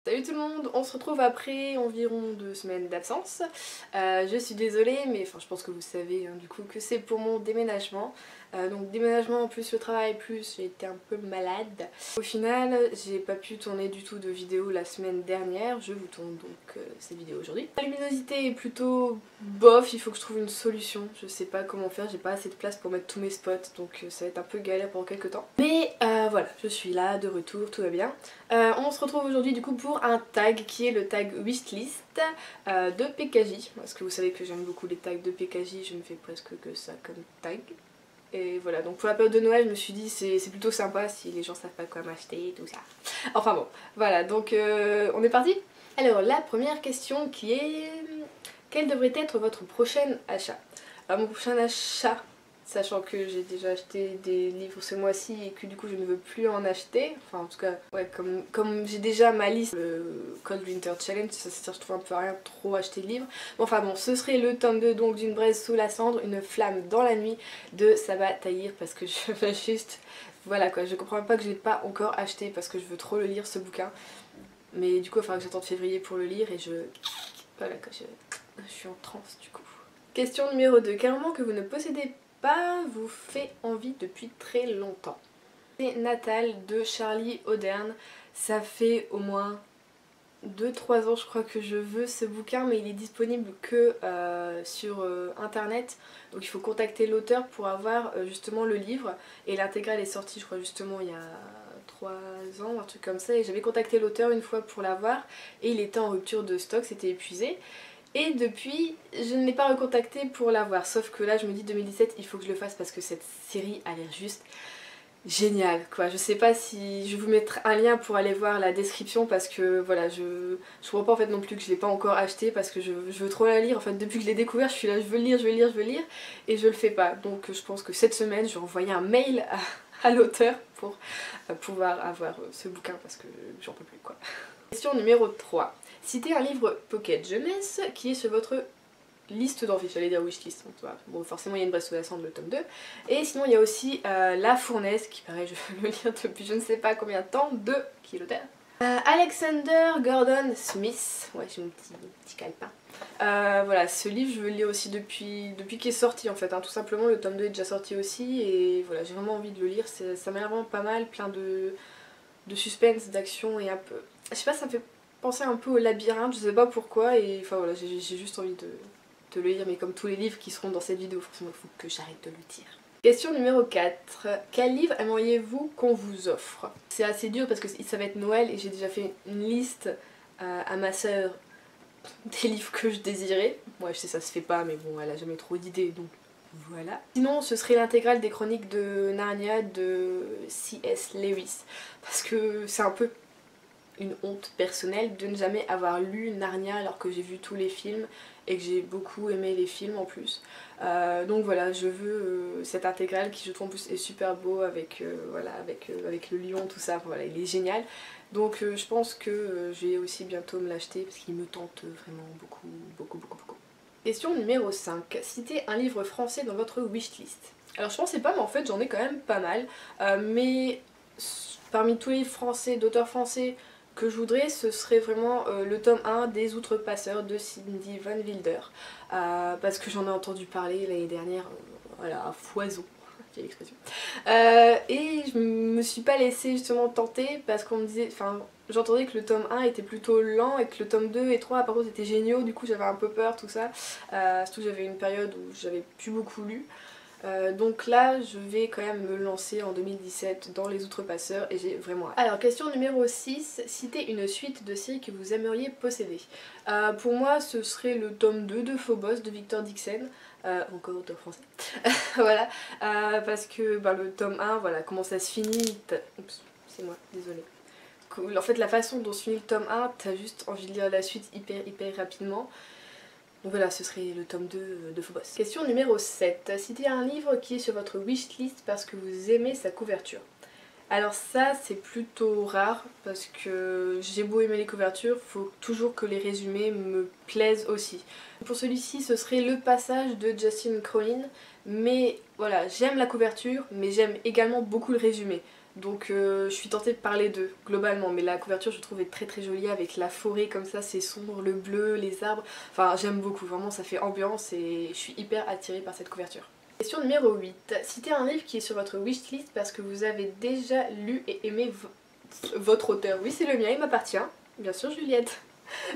Salut tout le monde, on se retrouve après environ 2 semaines d'absence. Je suis désolée, mais enfin je pense que vous savez du coup que c'est pour mon déménagement. Donc déménagement plus le travail plus j'ai été un peu malade. Au final j'ai pas pu tourner du tout de vidéo la semaine dernière, je vous tourne donc cette vidéo aujourd'hui. La luminosité est plutôt bof, il faut que je trouve une solution, je sais pas comment faire, j'ai pas assez de place pour mettre tous mes spots donc ça va être un peu galère pendant quelques temps. Mais voilà, je suis là, de retour, tout va bien. On se retrouve aujourd'hui du coup pour un tag qui est le tag wishlist de PKJ, parce que vous savez que j'aime beaucoup les tags de PKJ, je ne fais presque que ça comme tag. Et voilà, donc pour la période de Noël, je me suis dit c'est plutôt sympa si les gens savent pas quoi m'acheter, tout ça. Enfin bon, voilà, donc on est parti. Alors la première question qui est... Quel devrait être votre prochain achat? Alors mon prochain achat, sachant que j'ai déjà acheté des livres ce mois-ci et que du coup je ne veux plus en acheter, enfin en tout cas, ouais, comme j'ai déjà ma liste, le Cold Winter Challenge, ça je trouve un peu à rien trop acheter de livres. Bon, enfin bon, ce serait le tome 2 donc d'une braise sous la cendre, une flamme dans la nuit de Sabaa Tahir, parce que je veux juste... Voilà quoi, je comprends pas que je l'ai pas encore acheté parce que je veux trop le lire ce bouquin. Mais du coup il faudra que j'attende février pour le lire et je... Voilà quoi, je suis en transe du coup. Question numéro 2. Quel roman que vous ne possédez pas vous fait envie depuis très longtemps? C'est Natal de Charlie Auderne. Ça fait au moins 2-3 ans je crois que je veux ce bouquin, mais il est disponible que sur internet, donc il faut contacter l'auteur pour avoir justement le livre, et l'intégrale est sortie je crois justement il y a 3 ans, un truc comme ça, et j'avais contacté l'auteur une fois pour l'avoir et il était en rupture de stock, c'était épuisé. Et depuis, je ne l'ai pas recontacté pour l'avoir, sauf que là je me dis 2017 il faut que je le fasse parce que cette série a l'air juste génial quoi. Je sais pas si je vais vous mettre un lien pour aller voir la description parce que voilà, je comprends pas en fait non plus que je l'ai pas encore acheté parce que je veux trop la lire. En fait depuis que je l'ai découvert je suis là, je veux lire, je veux lire, je veux lire et je le fais pas. Donc je pense que cette semaine je vais envoyer un mail à l'auteur pour pouvoir avoir ce bouquin parce que j'en peux plus quoi. Question numéro 3. Citez un livre pocket jeunesse qui est sur votre liste d'envie, j'allais dire wishlist, bon forcément il y a une braise sous la cendre, le tome 2, et sinon il y a aussi La Fournaise, qui pareil je veux le lire depuis je ne sais pas combien de temps, qui est l'auteur. Alexander Gordon Smith, ouais j'ai mon petit calepin. Voilà, ce livre je veux le lire aussi depuis qu'il est sorti en fait, hein, tout simplement le tome 2 est déjà sorti aussi, et voilà j'ai vraiment envie de le lire, ça m'a l'air vraiment pas mal, plein de suspense, d'action et un peu... Je sais pas, ça me fait penser un peu au labyrinthe, je sais pas pourquoi, et enfin voilà, j'ai juste envie de le lire, mais comme tous les livres qui seront dans cette vidéo, forcément il faut que j'arrête de le dire. Question numéro 4. Quel livre aimeriez-vous qu'on vous offre? C'est assez dur parce que ça va être Noël et j'ai déjà fait une liste à ma soeur des livres que je désirais. Moi je sais ça se fait pas mais bon elle a jamais trop d'idées donc voilà. Sinon ce serait l'intégrale des chroniques de Narnia de C.S. Lewis parce que c'est un peu une honte personnelle de ne jamais avoir lu Narnia alors que j'ai vu tous les films et que j'ai beaucoup aimé les films en plus. Donc voilà, je veux cette intégrale qui je trouve en plus est super beau avec, voilà, avec le lion, tout ça, voilà, il est génial. Donc je pense que je vais aussi bientôt me l'acheter parce qu'il me tente vraiment beaucoup, beaucoup, beaucoup, beaucoup. Question numéro 5. Citez un livre français dans votre wishlist. Alors je pensais pas mais en fait j'en ai quand même pas mal, mais parmi tous les livres français, d'auteurs français que je voudrais, ce serait vraiment le tome 1 des Outrepasseurs de Cindy Van Wilder, parce que j'en ai entendu parler l'année dernière, voilà, à foison, c'est l'expression. Et je me suis pas laissée justement tenter parce qu'on me disait, enfin j'entendais que le tome 1 était plutôt lent et que le tome 2 et 3 par contre étaient géniaux, du coup j'avais un peu peur tout ça, surtout que j'avais une période où j'avais plus beaucoup lu. Donc là je vais quand même me lancer en 2017 dans les Outrepasseurs et j'ai vraiment hâte. Alors question numéro 6, citez une suite de séries que vous aimeriez posséder. Pour moi ce serait le tome 2 de Phobos de Victor Dixon, encore auteur français, voilà, parce que le tome 1, voilà, comment ça se finit, oups, c'est moi, désolée. En fait la façon dont se finit le tome 1, t'as juste envie de lire la suite hyper rapidement. Donc voilà, ce serait le tome 2 de Phobos. Question numéro 7. Citez un livre qui est sur votre wishlist parce que vous aimez sa couverture. Alors ça, c'est plutôt rare parce que j'ai beau aimer les couvertures, faut toujours que les résumés me plaisent aussi. Pour celui-ci, ce serait Le Passage de Justin Collin, mais voilà, j'aime la couverture, mais j'aime également beaucoup le résumé. Donc je suis tentée de parler d'eux globalement, mais la couverture je trouve est très très jolie avec la forêt comme ça, c'est sombre, le bleu, les arbres, enfin j'aime beaucoup, vraiment ça fait ambiance et je suis hyper attirée par cette couverture. Question numéro 8. Citez un livre qui est sur votre wishlist parce que vous avez déjà lu et aimé votre auteur. Oui, c'est le mien, il m'appartient. Bien sûr, Juliette.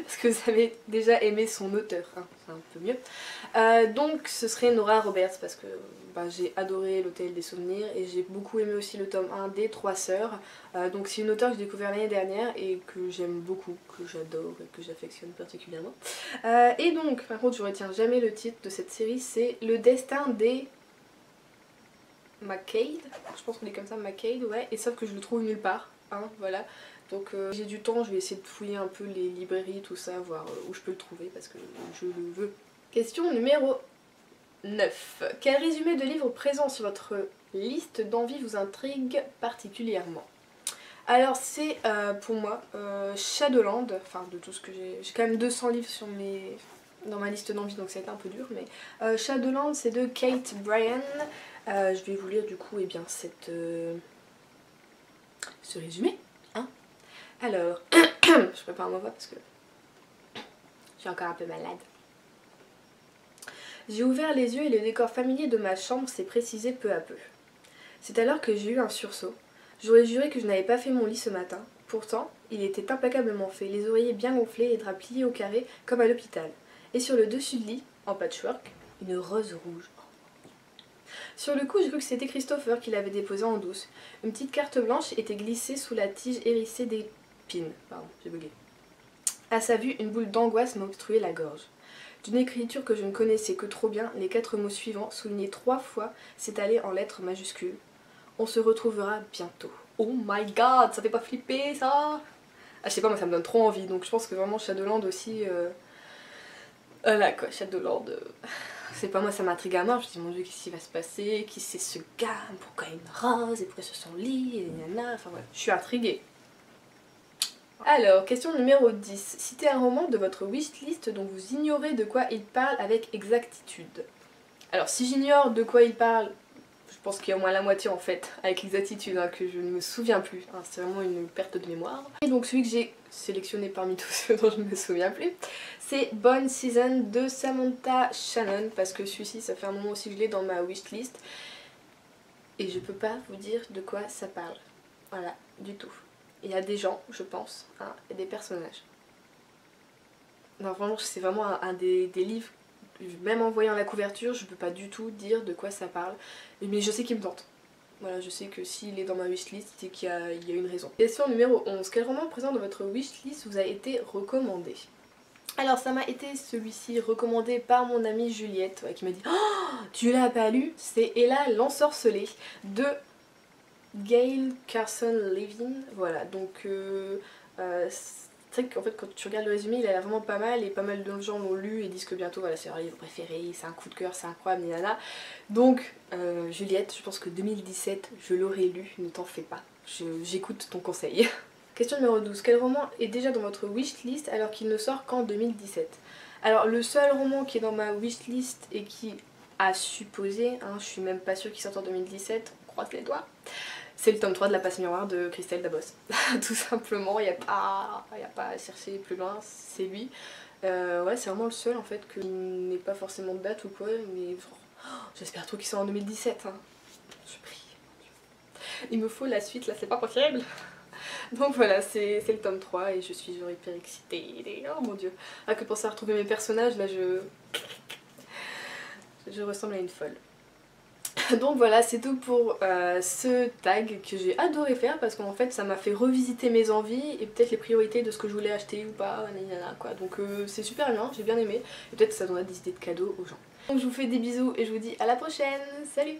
Parce que vous avez déjà aimé son auteur, hein, c'est un peu mieux. Donc ce serait Nora Roberts parce que j'ai adoré l'Hôtel des Souvenirs et j'ai beaucoup aimé aussi le tome 1 des Trois Sœurs. Donc c'est une auteure que j'ai découvert l'année dernière et que j'aime beaucoup, que j'adore et que j'affectionne particulièrement. Et donc, par contre je retiens jamais le titre de cette série, c'est Le Destin des... McCade, je pense qu'on dit comme ça, McCade, ouais, et sauf que je le trouve nulle part, hein, voilà. Donc j'ai du temps, je vais essayer de fouiller un peu les librairies, tout ça, voir où je peux le trouver parce que je le veux. Question numéro 9. Quel résumé de livre présent sur votre liste d'envie vous intrigue particulièrement? Alors c'est pour moi Shadowland, enfin de tout ce que j'ai quand même 200 livres sur dans ma liste d'envie donc ça a été un peu dur, mais Shadowland c'est de Kate Bryan. Je vais vous lire du coup ce résumé. Hein. Alors, je prépare ma voix parce que je suis encore un peu malade. J'ai ouvert les yeux et le décor familier de ma chambre s'est précisé peu à peu. C'est alors que j'ai eu un sursaut. J'aurais juré que je n'avais pas fait mon lit ce matin. Pourtant, il était impeccablement fait, les oreillers bien gonflés, les draps pliés au carré comme à l'hôpital. Et sur le dessus de lit, en patchwork, une rose rouge. Sur le coup, j'ai cru que c'était Christopher qui l'avait déposée en douce. Une petite carte blanche était glissée sous la tige hérissée d'épines. Pardon, j'ai bugué. À sa vue, une boule d'angoisse m'obstruait la gorge. D'une écriture que je ne connaissais que trop bien, les 4 mots suivants, soulignés 3 fois, s'étalaient en lettres majuscules. On se retrouvera bientôt. Oh my god, ça fait pas flipper ça? Ah, je sais pas, moi ça me donne trop envie, donc je pense que vraiment Shadowland aussi... Voilà quoi, Shadowland... C'est pas moi, ça m'intrigue à mort, je me dis mon dieu qu'est-ce qui va se passer, qui c'est ce gars, pourquoi il y a une rose, et pourquoi sur son lit, et nana, enfin ouais, je suis intriguée. Alors, question numéro 10. Citez un roman de votre wishlist dont vous ignorez de quoi il parle avec exactitude. Alors si j'ignore de quoi il parle, je pense qu'il y a au moins la moitié en fait, avec exactitude, hein, que je ne me souviens plus, hein, c'est vraiment une perte de mémoire. Et donc celui que j'ai sélectionné parmi tous ceux dont je ne me souviens plus, c'est Bone Season de Samantha Shannon, parce que celui-ci ça fait un moment aussi que je l'ai dans ma wishlist, et je peux pas vous dire de quoi ça parle, voilà, du tout. Il y a des gens, je pense, hein, et des personnages. Non, vraiment, c'est vraiment un des livres, même en voyant la couverture, je peux pas du tout dire de quoi ça parle. Mais je sais qu'il me tente. Voilà, je sais que s'il est dans ma wishlist, c'est qu'il y a une raison. Question numéro 11. Quel roman présent dans votre wishlist vous a été recommandé? Alors ça m'a été celui-ci recommandé par mon amie Juliette, ouais, qui m'a dit oh, tu l'as pas lu? C'est Ella l'ensorcelée de Gail Carson Levin. Voilà, donc c'est vrai qu'en fait quand tu regardes le résumé il a l'air vraiment pas mal et pas mal de gens l'ont lu et disent que bientôt voilà, c'est leur livre préféré, c'est un coup de cœur, c'est incroyable, nana. Donc Juliette, je pense que 2017 je l'aurais lu, ne t'en fais pas, j'écoute ton conseil. Question numéro 12. Quel roman est déjà dans votre wishlist alors qu'il ne sort qu'en 2017? Alors le seul roman qui est dans ma wishlist et qui a supposé, hein, je suis même pas sûre qu'il sorte en 2017, on croise les doigts, c'est le tome 3 de La Passe Miroir de Christelle Dabos. Tout simplement, il n'y a pas à chercher plus loin, c'est lui. Ouais, c'est vraiment le seul en fait qui n'est pas forcément de date ou quoi, mais j'espère trop qu'il sort en 2017. Hein. Je prie. Il me faut la suite, là c'est pas possible. Donc voilà, c'est le tome 3 et je suis genre hyper excitée. Oh mon dieu. Ah, que penser à retrouver mes personnages, là je ressemble à une folle. Donc voilà, c'est tout pour ce tag que j'ai adoré faire parce qu'en fait ça m'a fait revisiter mes envies et peut-être les priorités de ce que je voulais acheter ou pas, quoi. Donc c'est super bien, j'ai bien aimé et peut-être ça donnera des idées de cadeaux aux gens. Donc je vous fais des bisous et je vous dis à la prochaine, salut!